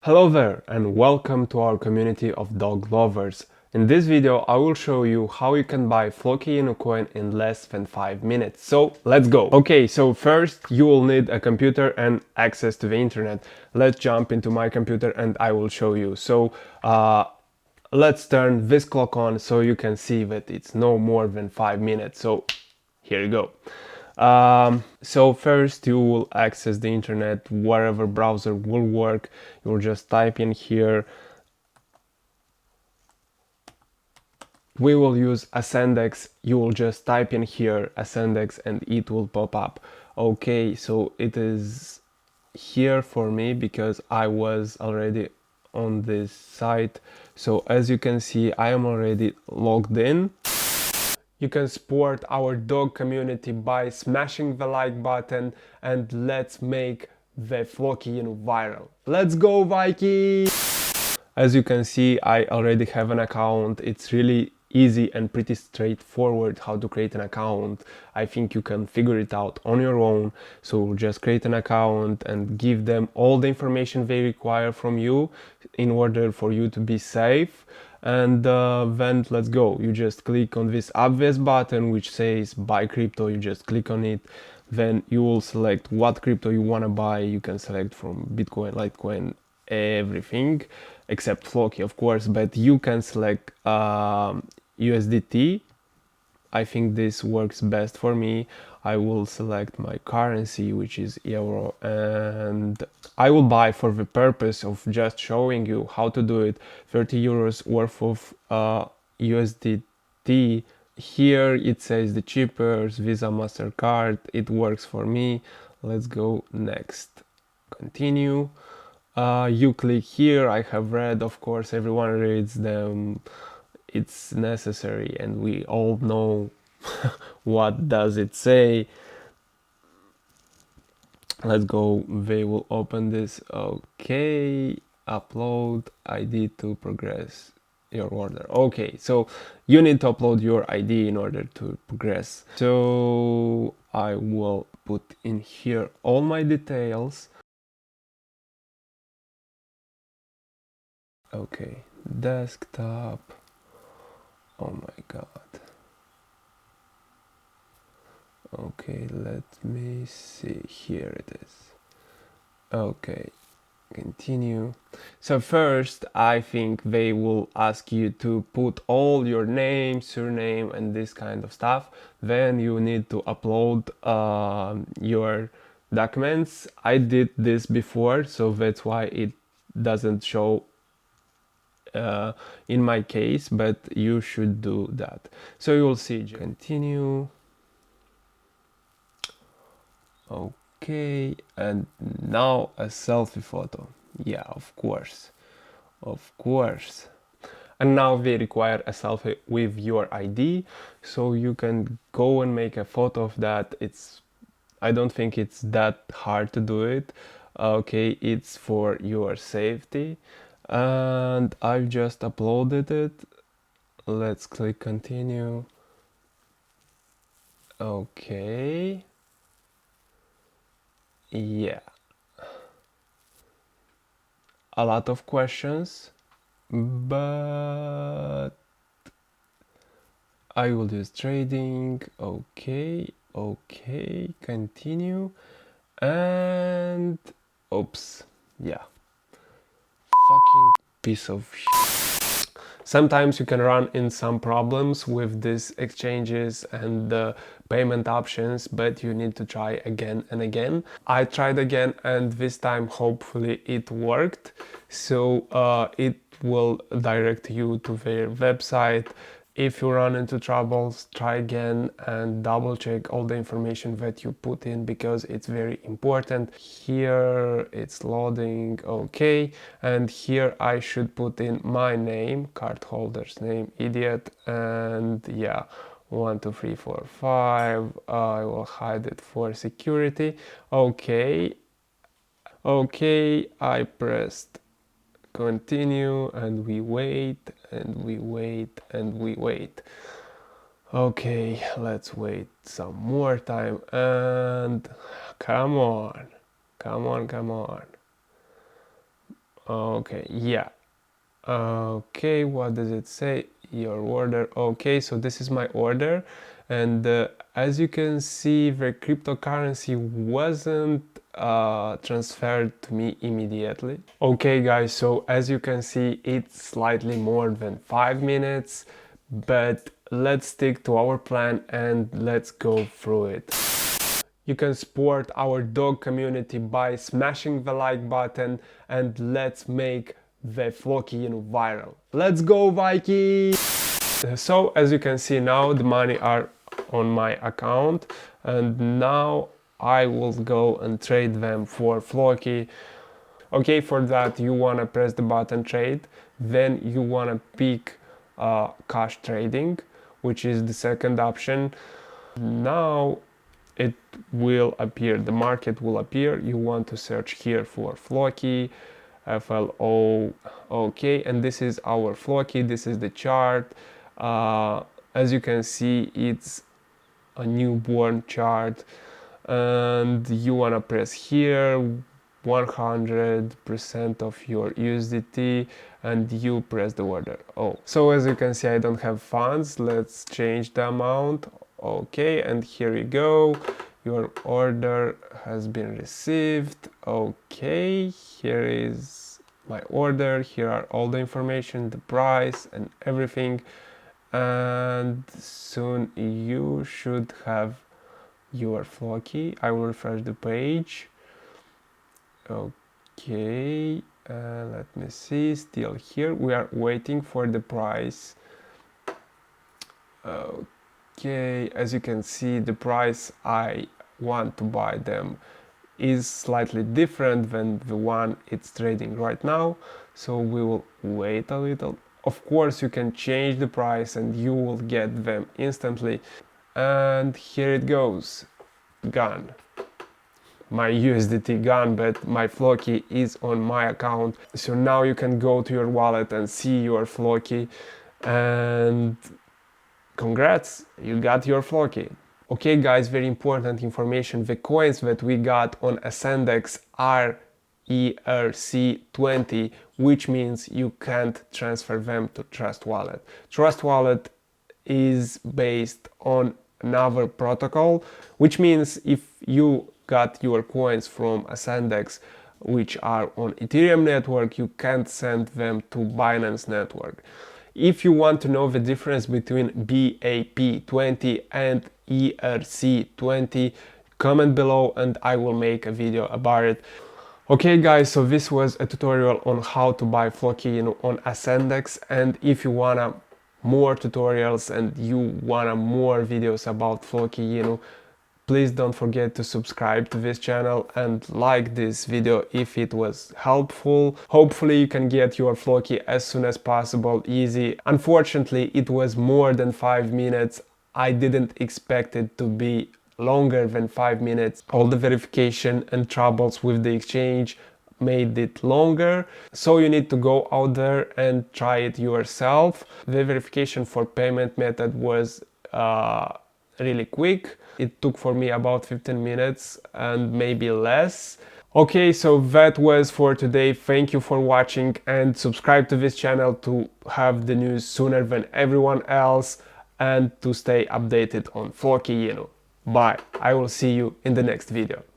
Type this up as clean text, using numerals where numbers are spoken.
Hello there and welcome to our community of dog lovers. In this video I will show you how you can buy FLOKI INU coin in less than 5 minutes. So let's go! Okay, so first you will need a computer and access to the internet. Let's jump into my computer and I will show you. So let's turn this clock on so you can see that it's no more than 5 minutes. So here you go. So first you will access the internet, whatever browser will work. You will just type in here. We will use Ascendex. You will just type in here Ascendex and it will pop up. Okay, so it is here for me because I was already on this site. So as you can see, I am already logged in. You can support our dog community by smashing the like button and let's make the FLOKI INU viral. Let's go, Vikings! As you can see, I already have an account. It's really easy and pretty straightforward how to create an account. I think you can figure it out on your own. So just create an account and give them all the information they require from you in order for you to be safe. And then let's go. You just click on this obvious button which says buy crypto. You just click on it. Then you will select what crypto you want to buy. You can select from Bitcoin, Litecoin, everything except FLOKI, of course, but you can select USDT. I think this works best for me. I will select my currency, which is euro, and I will buy for the purpose of just showing you how to do it 30 euros worth of USDT. Here it says the cheapest, Visa, MasterCard. It works for me. Let's go next. Continue. You click here. I have read, of course, everyone reads them. It's necessary and we all know what does it say. Let's go. They will open this. Okay, upload ID to progress your order. Okay, so you need to upload your ID in order to progress. So I will put in here all my details. Okay, desktop. Oh my god. Okay, let me see. Here it is. Okay, continue. So first, I think they will ask you to put all your name, surname, and this kind of stuff. Then you need to upload your documents. I did this before, so that's why it doesn't show in my case, but you should do that. So you will see. Continue. Okay, and now a selfie photo. Yeah, of course. Of course. And now they require a selfie with your ID, so you can go and make a photo of that. I don't think it's that hard to do it. Okay, it's for your safety. And I've just uploaded it. Let's click continue. Okay. Yeah. A lot of questions, but I will use trading. Okay, okay, continue. And oops, yeah. Fucking piece of shit. Sometimes you can run in some problems with these exchanges and the payment options, but you need to try again and again. I tried again and this time hopefully it worked. So it will direct you to their website. If you run into troubles, try again and double check all the information that you put in because it's very important. Here it's loading, okay, and here I should put in my name, cardholder's name, idiot, and yeah, 1 2 3 4 5. I will hide it for security. Okay, okay, I pressed continue and we wait and we wait and we wait. Okay, let's wait some more time and come on, come on, come on. Okay, yeah. Okay, what does it say? Your order. Okay, so this is my order, and as you can see, the cryptocurrency wasn't transferred to me immediately. Okay, guys, so as you can see, it's slightly more than 5 minutes, but let's stick to our plan and let's go through it. You can support our dog community by smashing the like button, and let's make the FLOKI INU viral. Let's go, Vikings! So as you can see now, the money are on my account, and now I will go and trade them for FLOKI. Okay, for that you wanna press the button trade, then you wanna pick cash trading, which is the second option. Now it will appear, the market will appear. You want to search here for FLOKI, FLOKI, and this is our FLOKI. This is the chart. As you can see, it's a newborn chart, and you want to press here 100% of your USDT, and you press the order. So as you can see, I don't have funds. Let's change the amount. Okay, and here you go. Your order has been received. Okay, here is my order. Here are all the information, the price and everything. And soon you should have your FLOKI. I will refresh the page. Okay, let me see, still here. We are waiting for the price. Okay, as you can see, the price I want to buy them is slightly different than the one it's trading right now, so we will wait a little. Of course, you can change the price and you will get them instantly. And here it goes, gone. My USDT gone, but my FLOKI is on my account. So now you can go to your wallet and see your FLOKI, and congrats, you got your FLOKI. Okay guys, very important information. The coins that we got on Ascendex are ERC20, which means you can't transfer them to Trust Wallet. Trust Wallet is based on another protocol, which means if you got your coins from Ascendex which are on Ethereum network, you can't send them to Binance network. If you want to know the difference between BAP20 and ERC20, comment below and I will make a video about it. Okay guys, so this was a tutorial on how to buy FLOKI INU on Ascendex, and if you wanna more tutorials and you wanna more videos about FLOKI INU, please don't forget to subscribe to this channel and like this video if it was helpful. Hopefully you can get your FLOKI as soon as possible, easy. Unfortunately, it was more than 5 minutes. I didn't expect it to be longer than 5 minutes. All the verification and troubles with the exchange made it longer, so you need to go out there and try it yourself. The verification for payment method was really quick. It took for me about 15 minutes and maybe less. Okay, so that was for today. Thank you for watching and subscribe to this channel to have the news sooner than everyone else and to stay updated on FLOKI INU. Bye. I will see you in the next video.